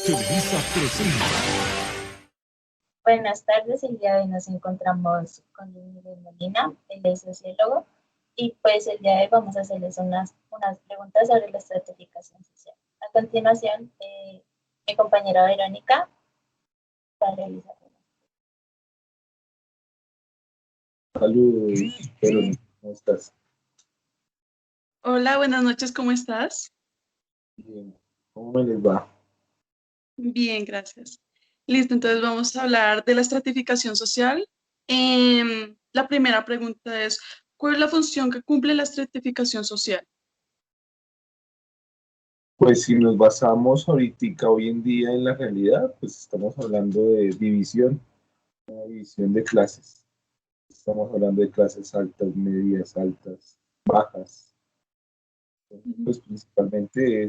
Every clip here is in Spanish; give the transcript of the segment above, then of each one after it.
Televisa presenta. Buenas tardes, el día de hoy nos encontramos con Luis Miguel Molina, él es sociólogo, y pues el día de hoy vamos a hacerles unas preguntas sobre la estratificación social. A continuación, mi compañera Verónica va a realizar unas. Saludos, Verónica, ¿cómo estás? Hola, buenas noches, ¿cómo estás? Bien, ¿cómo me les va? Bien, gracias. Listo, entonces vamos a hablar de la estratificación social. La primera pregunta es, ¿cuál es la función que cumple la estratificación social? Pues si nos basamos ahorita, hoy en día en la realidad, pues estamos hablando de división, una división de clases. Estamos hablando de clases altas, medias, altas, bajas. Pues principalmente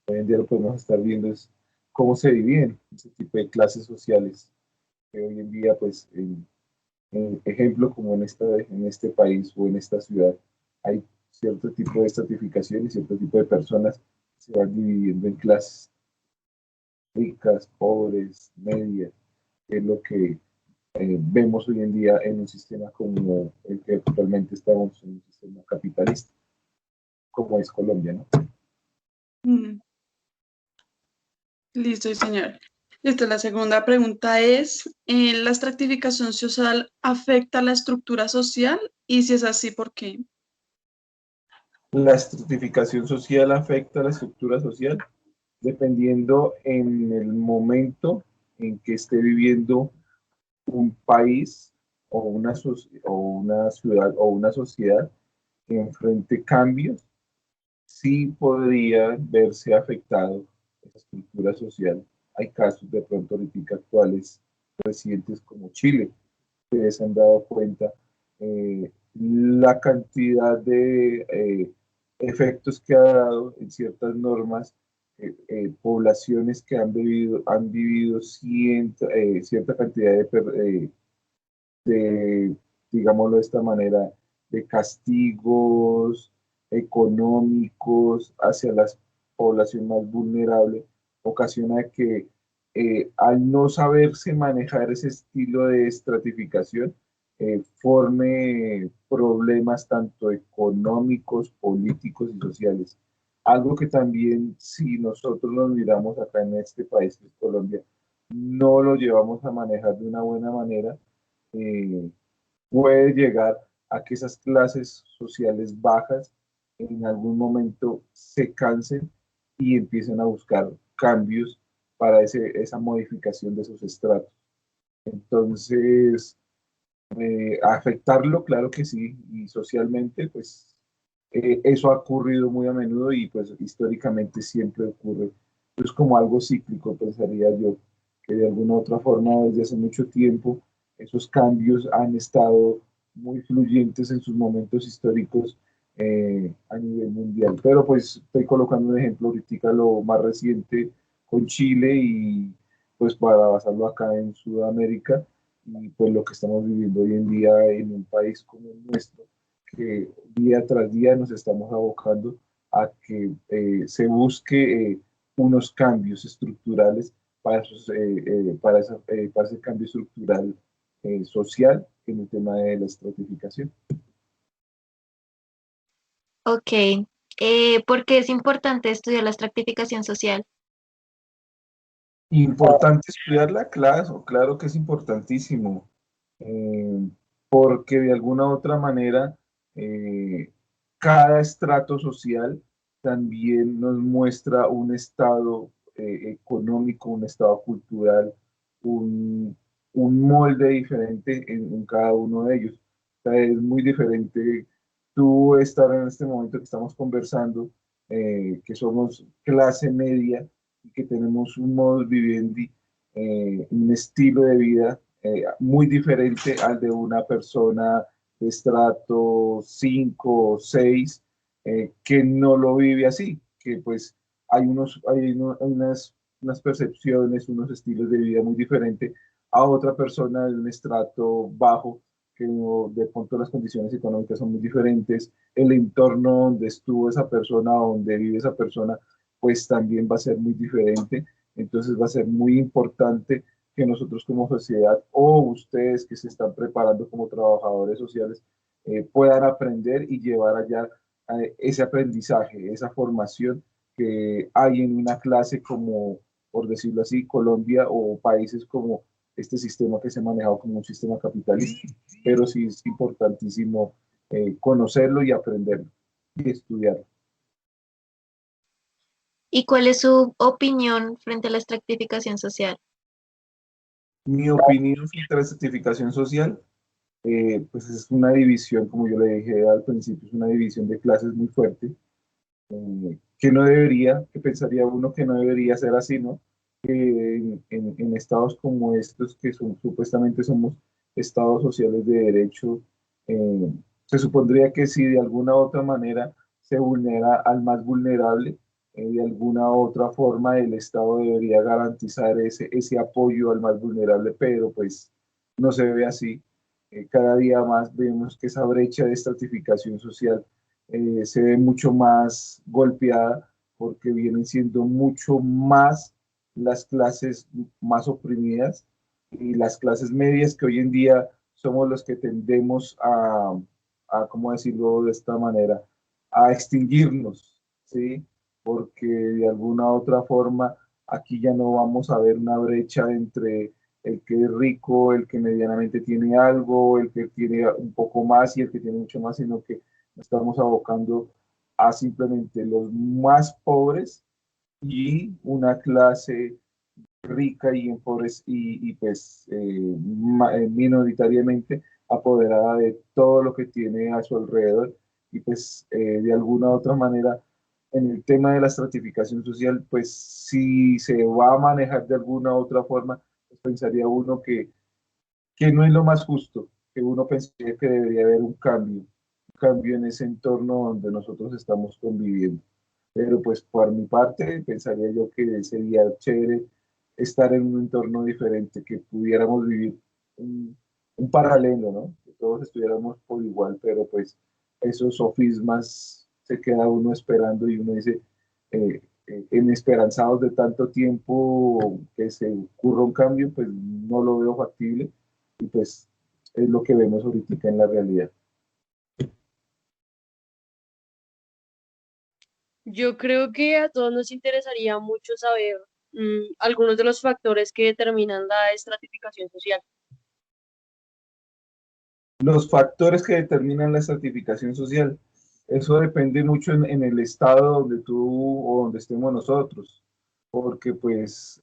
hoy en día lo podemos estar viendo es cómo se dividen ese tipo de clases sociales, que hoy en día pues en ejemplo, como en este país o en esta ciudad, hay cierto tipo de estratificación y cierto tipo de personas que se van dividiendo en clases ricas, pobres, medias, que es lo que vemos hoy en día en un sistema como el que actualmente estamos, en un sistema capitalista, como es Colombia, ¿no? Mm, Listo, sí, señor. Listo, la segunda pregunta es, ¿la estratificación social afecta la estructura social? Y si es así, ¿por qué? La estratificación social afecta a la estructura social dependiendo en el momento en que esté viviendo un país o una ciudad o una sociedad que enfrente cambios, sí podría verse afectado esa estructura social. Hay casos de pronto ahorita actuales recientes como Chile, que se han dado cuenta la cantidad de efectos que ha dado en ciertas normas, poblaciones que han vivido cierta cantidad de, digámoslo de esta manera, de castigos económicos hacia la población más vulnerable, ocasiona que al no saberse manejar ese estilo de estratificación, forme problemas tanto económicos, políticos y sociales. Algo que también, si nosotros nos miramos acá en este país, que es Colombia, no lo llevamos a manejar de una buena manera, eh, puede llegar a que esas clases sociales bajas en algún momento se cansen y empiecen a buscar cambios para esa modificación de esos estratos. Entonces, afectarlo, claro que sí, y socialmente, pues eso ha ocurrido muy a menudo y pues históricamente siempre ocurre. Es como algo cíclico, pensaría yo, que de alguna u otra forma desde hace mucho tiempo esos cambios han estado muy fluyentes en sus momentos históricos a nivel mundial. Pero pues estoy colocando un ejemplo ahorita, lo más reciente con Chile y pues para basarlo acá en Sudamérica y pues lo que estamos viviendo hoy en día en un país como el nuestro, que día tras día nos estamos abocando a que se busque unos cambios estructurales para ese cambio estructural social en el tema de la estratificación. Ok, ¿por qué es importante estudiar la estratificación social? Importante estudiarla, claro que es importantísimo, porque de alguna u otra manera eh, cada estrato social también nos muestra un estado económico, un estado cultural, un, un molde diferente en cada uno de ellos. O sea, es muy diferente tú estar en este momento que estamos conversando, que somos clase media y que tenemos un modus vivendi, un estilo de vida muy diferente al de una persona de estrato 5 o 6 que no lo vive así, que pues hay unas percepciones, unos estilos de vida muy diferentes a otra persona de un estrato bajo, que de pronto las condiciones económicas son muy diferentes, el entorno donde estuvo esa persona, donde vive esa persona, pues también va a ser muy diferente. Entonces va a ser muy importante que nosotros como sociedad o ustedes que se están preparando como trabajadores sociales puedan aprender y llevar allá ese aprendizaje, esa formación que hay en una clase como, por decirlo así, Colombia o países como este sistema que se ha manejado como un sistema capitalista. Pero sí es importantísimo conocerlo y aprenderlo y estudiarlo. ¿Y cuál es su opinión frente a la estratificación social? Mi opinión frente a la certificación social, pues es una división, como yo le dije al principio, es una división de clases muy fuerte, que no debería, que pensaría uno que no debería ser así, ¿no? En estados como estos, que son, supuestamente somos estados sociales de derecho, eh, se supondría que si de alguna u otra manera se vulnera al más vulnerable, de alguna u otra forma el Estado debería garantizar ese apoyo al más vulnerable, pero pues no se ve así. Cada día más vemos que esa brecha de estratificación social se ve mucho más golpeada porque vienen siendo mucho más las clases más oprimidas y las clases medias que hoy en día somos los que tendemos ¿cómo decirlo de esta manera? A extinguirnos, ¿sí? Porque de alguna u otra forma aquí ya no vamos a ver una brecha entre el que es rico, el que medianamente tiene algo, el que tiene un poco más y el que tiene mucho más, sino que estamos abocando a simplemente los más pobres y una clase rica y, pues minoritariamente apoderada de todo lo que tiene a su alrededor y pues de alguna u otra manera en el tema de la estratificación social pues si se va a manejar de alguna u otra forma pues pensaría uno que no es lo más justo, que uno pensaría que debería haber un cambio en ese entorno donde nosotros estamos conviviendo. Pero pues por mi parte pensaría yo que sería chévere estar en un entorno diferente, que pudiéramos vivir un paralelo, ¿no? Que todos estuviéramos por igual, pero pues esos sofismas se queda uno esperando y uno dice, en esperanzados de tanto tiempo que se ocurra un cambio, pues no lo veo factible y pues es lo que vemos ahorita en la realidad. Yo creo que a todos nos interesaría mucho saber algunos de los factores que determinan la estratificación social. Los factores que determinan la estratificación social, eso depende mucho en el estado donde tú o donde estemos nosotros, porque pues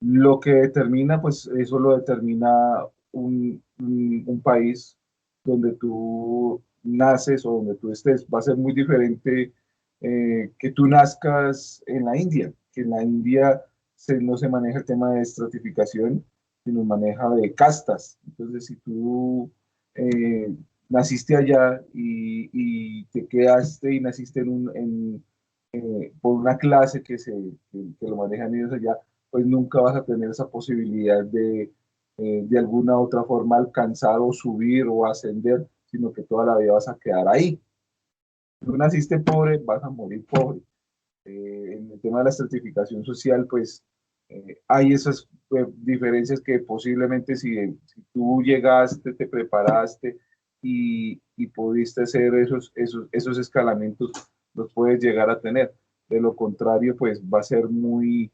lo que determina, pues eso lo determina un país donde tú naces o donde tú estés. Va a ser muy diferente que tú nazcas en la India, que en la India no se maneja el tema de estratificación, sino maneja de castas. Entonces, si tú naciste allá y te quedaste y naciste por una clase que lo manejan ellos allá, pues nunca vas a tener esa posibilidad de alguna otra forma alcanzar o subir o ascender, sino que toda la vida vas a quedar ahí. Si tú naciste pobre, vas a morir pobre. En el tema de la certificación social, pues hay esas diferencias que posiblemente si tú llegaste, te preparaste y pudiste hacer esos escalamientos, los puedes llegar a tener. De lo contrario, pues va a ser muy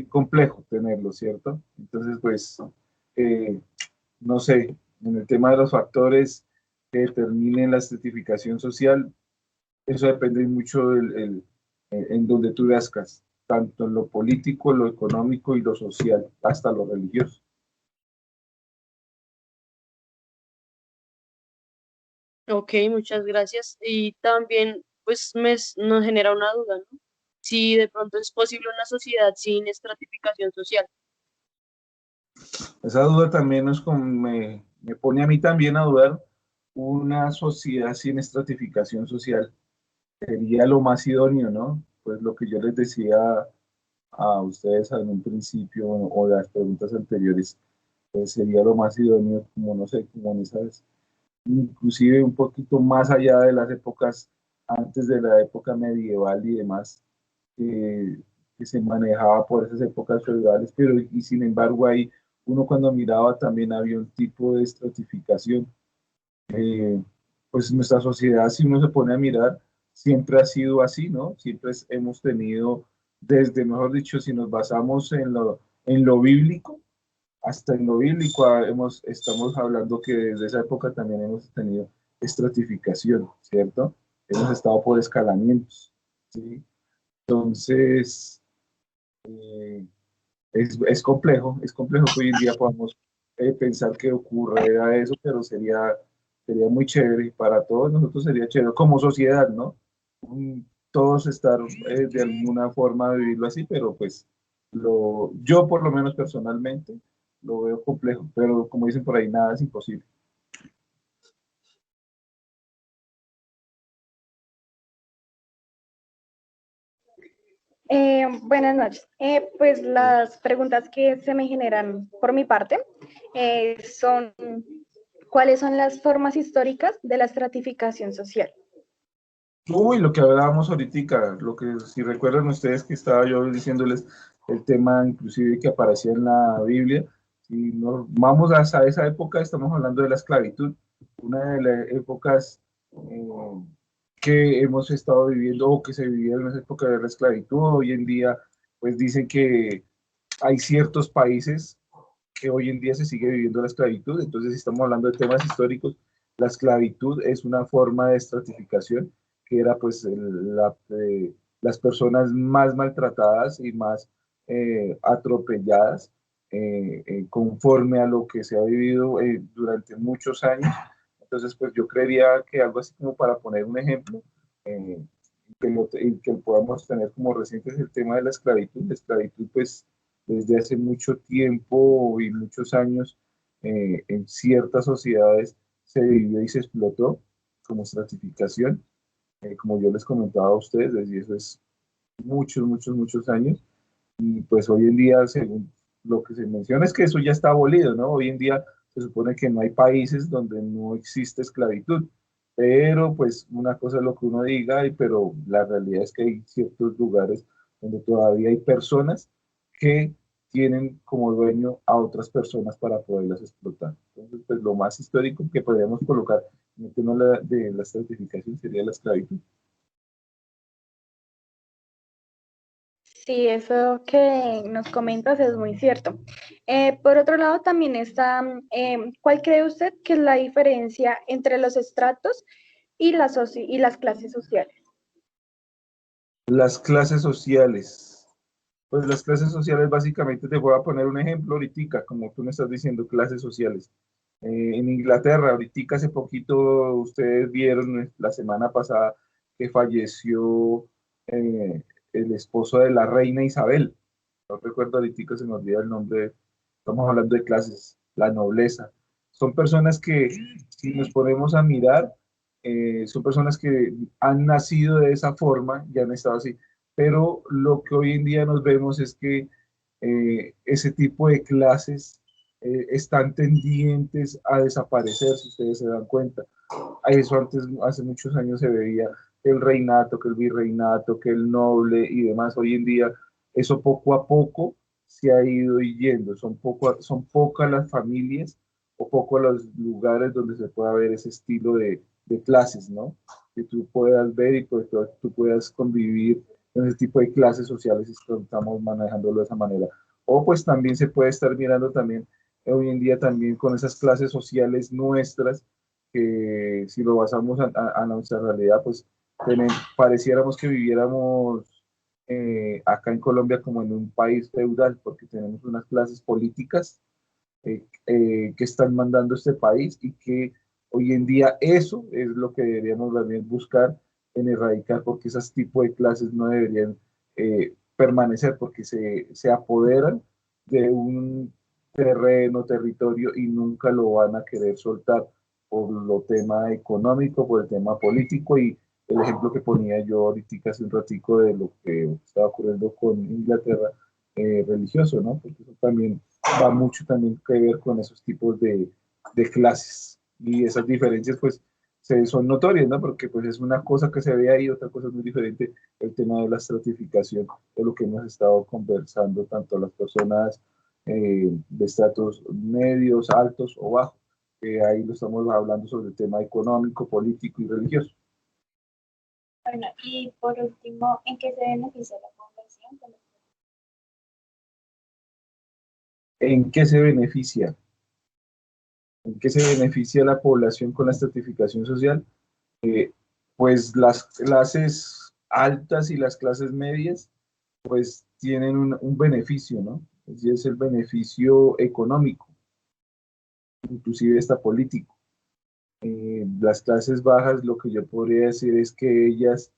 complejo tenerlo, ¿cierto? Entonces, pues, eh, no sé, en el tema de los factores que determinen la certificación social, eso depende mucho en donde tú nazcas, tanto en lo político, lo económico y lo social, hasta lo religioso. Ok, muchas gracias. Y también, pues, nos genera una duda, ¿no? Si de pronto es posible una sociedad sin estratificación social. Esa duda también me pone a mí también a dudar. Una sociedad sin estratificación social sería lo más idóneo, ¿no? Pues lo que yo les decía a ustedes en un principio o las preguntas anteriores, pues sería lo más idóneo, como no sé, como en esas, inclusive un poquito más allá de las épocas antes de la época medieval y demás, que que se manejaba por esas épocas feudales, pero y sin embargo ahí uno cuando miraba también había un tipo de estratificación. Pues nuestra sociedad, si uno se pone a mirar, siempre ha sido así, ¿no? Siempre hemos tenido, desde, mejor dicho, si nos basamos en lo bíblico, hasta en lo bíblico estamos hablando que desde esa época también hemos tenido estratificación, ¿cierto? Hemos estado por escalamientos, ¿sí? Entonces, eh, es complejo que hoy en día podamos pensar que ocurriera eso, pero sería muy chévere y para todos nosotros sería chévere, como sociedad, ¿no? Todos estar de alguna forma vivirlo así, pero pues yo por lo menos personalmente lo veo complejo, pero como dicen por ahí, nada es imposible. Buenas noches. Pues las preguntas que se me generan por mi parte son, ¿cuáles son las formas históricas de la estratificación social? Uy, lo que hablábamos ahorita, lo que si recuerdan ustedes que estaba yo diciéndoles el tema inclusive que aparecía en la Biblia, si nos vamos hasta esa época, estamos hablando de la esclavitud, una de las épocas que hemos estado viviendo o que se vivía en esa época de la esclavitud. Hoy en día, pues dicen que hay ciertos países que hoy en día se sigue viviendo la esclavitud, entonces si estamos hablando de temas históricos, la esclavitud es una forma de estratificación que era pues las personas más maltratadas y más atropelladas conforme a lo que se ha vivido durante muchos años. Entonces, pues yo creería que algo así como para poner un ejemplo, eh, que podamos tener como reciente es el tema de la esclavitud. La esclavitud, pues, desde hace mucho tiempo y muchos años en ciertas sociedades se vivió y se explotó como estratificación. Como yo les comentaba a ustedes, desde eso es muchos años. Y pues hoy en día, según lo que se menciona, es que eso ya está abolido, ¿no? Hoy en día se supone que no hay países donde no existe esclavitud, pero pues una cosa es lo que uno diga, pero la realidad es que hay ciertos lugares donde todavía hay personas que tienen como dueño a otras personas para poderlas explotar. Entonces, pues lo más histórico que podríamos colocar en el tema de la estratificación sería la esclavitud. Sí, eso que nos comentas es muy cierto. Por otro lado, también está, ¿cuál cree usted que es la diferencia entre los estratos y y las clases sociales? Las clases sociales. Pues las clases sociales básicamente te voy a poner un ejemplo ahorita, como tú me estás diciendo, clases sociales. En Inglaterra, ahorita hace poquito ustedes vieron la semana pasada que falleció eh, el esposo de la reina Isabel. No recuerdo ahorita, se me olvida el nombre. Estamos hablando de clases, la nobleza. Son personas que, si nos ponemos a mirar, son personas que han nacido de esa forma y han estado así, pero lo que hoy en día nos vemos es que ese tipo de clases están tendientes a desaparecer, si ustedes se dan cuenta. A eso antes, hace muchos años se veía el reinato, que el virreinato, que el noble y demás. Hoy en día eso poco a poco se ha ido yendo. Son pocas las familias o pocos los lugares donde se pueda ver ese estilo de clases, ¿no? Que tú puedas ver y pues tú puedas convivir en ese tipo de clases sociales, estamos manejándolo de esa manera. O pues también se puede estar mirando también hoy en día también con esas clases sociales nuestras, que si lo basamos a nuestra realidad, pues pareciéramos que viviéramos acá en Colombia como en un país feudal, porque tenemos unas clases políticas que están mandando este país y que hoy en día eso es lo que deberíamos también buscar en erradicar, porque esos tipos de clases no deberían permanecer, porque se apoderan de un terreno, territorio y nunca lo van a querer soltar por lo tema económico, por el tema político y el ejemplo que ponía yo ahorita hace un ratico de lo que estaba ocurriendo con Inglaterra religioso, ¿no? Porque eso también va mucho también que ver con esos tipos de clases y esas diferencias pues son notorias, ¿no? Porque pues es una cosa que se ve ahí, otra cosa muy diferente, el tema de la estratificación, de lo que hemos estado conversando, tanto las personas de estratos medios, altos o bajos. Ahí lo estamos hablando sobre el tema económico, político y religioso. Bueno, y por último, ¿en qué se beneficia la población con los- ¿En qué se beneficia? ¿En qué se beneficia la población con la estratificación social? Pues las clases altas y las clases medias pues tienen un beneficio, ¿no? Y es el beneficio económico, inclusive está político. Las clases bajas, lo que yo podría decir es que ellas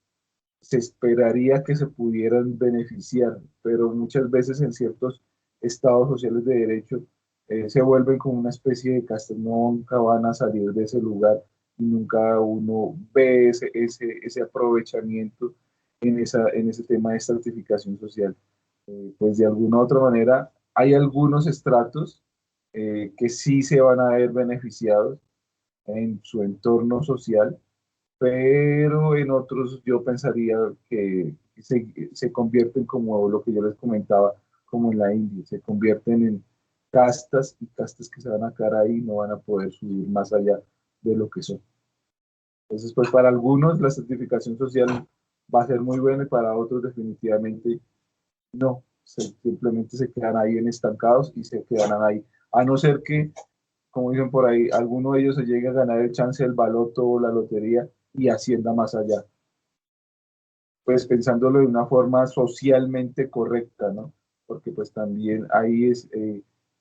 se esperaría que se pudieran beneficiar, pero muchas veces en ciertos estados sociales de derecho se vuelven como una especie de casta, nunca van a salir de ese lugar y nunca uno ve ese aprovechamiento en ese tema de estratificación social. Pues de alguna u otra manera hay algunos estratos que sí se van a ver beneficiados en su entorno social, pero en otros yo pensaría que se convierten como lo que yo les comentaba, como en la India, se convierten en castas y castas que se van a quedar ahí y no van a poder subir más allá de lo que son. Entonces, pues para algunos la certificación social va a ser muy buena y para otros definitivamente no, simplemente se quedan ahí en estancados y se quedan ahí. A no ser que, como dicen por ahí, alguno de ellos se llegue a ganar el chance del baloto o la lotería y ascienda más allá. Pues pensándolo de una forma socialmente correcta, ¿no? Porque pues también ahí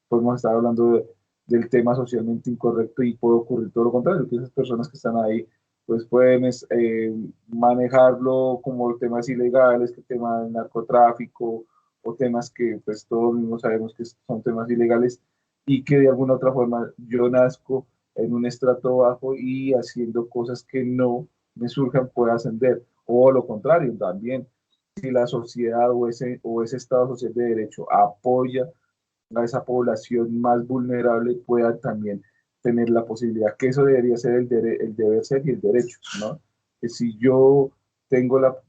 podemos estar hablando del tema socialmente incorrecto y puede ocurrir todo lo contrario, que esas personas que están ahí pues pueden manejarlo como temas ilegales, que tema del narcotráfico o temas que pues todos mismos sabemos que son temas ilegales y que de alguna otra forma yo nazco en un estrato bajo y haciendo cosas que no me surjan pueda ascender o lo contrario también, si la sociedad o ese Estado social de derecho apoya a esa población más vulnerable, pueda también tener la posibilidad, que eso debería ser el deber ser y el derecho, ¿no? Que si yo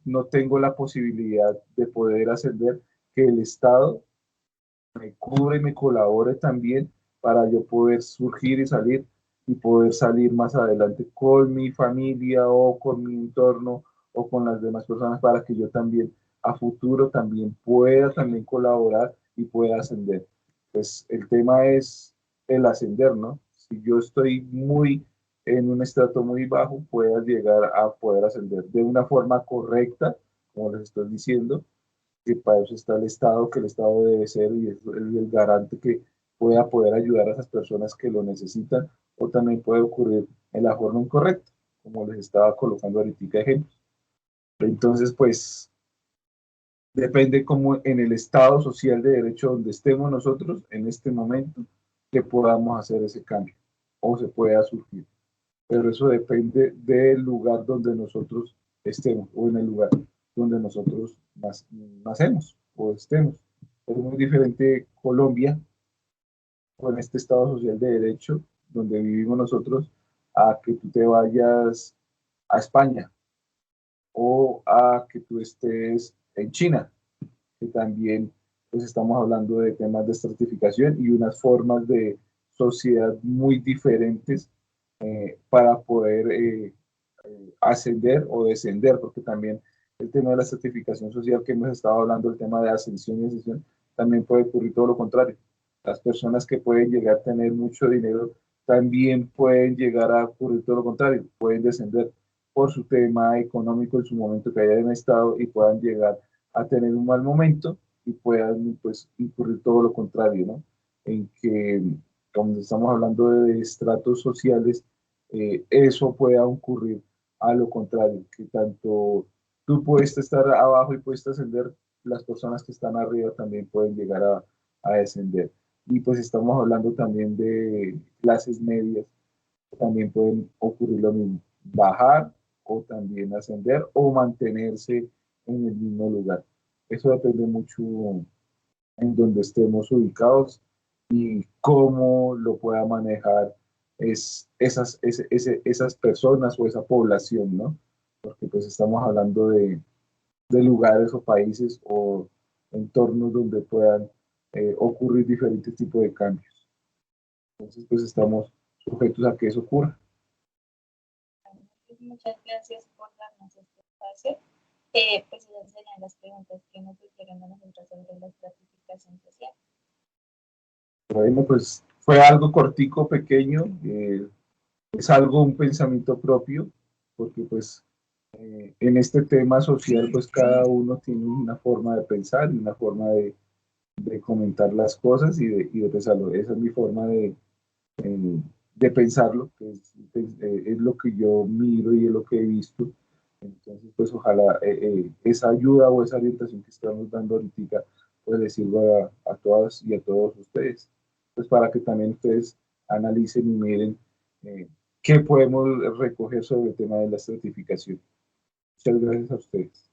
no tengo la posibilidad de poder ascender, que el Estado me cubre y me colabore también para yo poder surgir y salir más adelante con mi familia o con mi entorno o con las demás personas para que yo también a futuro también pueda también colaborar y pueda ascender. Pues el tema es el ascender, ¿no? Si yo estoy muy en un estrato muy bajo, pueda llegar a poder ascender de una forma correcta, como les estoy diciendo, que para eso está el Estado, que el Estado debe ser y es el garante que pueda poder ayudar a esas personas que lo necesitan, o también puede ocurrir en la forma incorrecta, como les estaba colocando ahorita ejemplos. Entonces, pues, depende como en el estado social de derecho donde estemos nosotros en este momento, que podamos hacer ese cambio o se pueda surgir. Pero eso depende del lugar donde nosotros estemos o en el lugar donde nosotros nacemos o estemos. Es muy diferente Colombia con este Estado social de derecho donde vivimos nosotros a que tú te vayas a España o a que tú estés en China, que también pues estamos hablando de temas de estratificación y unas formas de sociedad muy diferentes para poder ascender o descender, porque también el tema de la certificación social que hemos estado hablando, el tema de ascensión y ascensión, también puede ocurrir todo lo contrario. Las personas que pueden llegar a tener mucho dinero también pueden llegar a ocurrir todo lo contrario, pueden descender por su tema económico en su momento que hayan estado y puedan llegar a tener un mal momento y puedan pues ocurrir todo lo contrario, ¿no? En que, como estamos hablando de estratos sociales, eso pueda ocurrir a lo contrario, que tanto tú puedes estar abajo y puedes ascender, las personas que están arriba también pueden llegar a descender. Y pues estamos hablando también de clases medias, también pueden ocurrir lo mismo, bajar o también ascender o mantenerse en el mismo lugar. Eso depende mucho en donde estemos ubicados y cómo lo pueda manejar es esas personas o esa población, ¿no? Porque pues estamos hablando de lugares o países o entornos donde puedan ocurrir diferentes tipos de cambios. Entonces, pues estamos sujetos a que eso ocurra. Muchas gracias por darnos este espacio. Pues esas serían las preguntas que nos surgieron a nosotros sobre la estratificación social. Bueno, pues fue algo cortico, pequeño, es algo, un pensamiento propio, porque pues en este tema social pues cada uno tiene una forma de pensar y una forma de comentar las cosas y de pensarlo. Esa es mi forma de pensarlo, que es lo que yo miro y es lo que he visto. Entonces, pues ojalá esa ayuda o esa orientación que estamos dando ahorita pues les sirva a todas y a todos ustedes. Pues para que también ustedes analicen y miren qué podemos recoger sobre el tema de la estratificación. Muchas gracias a ustedes.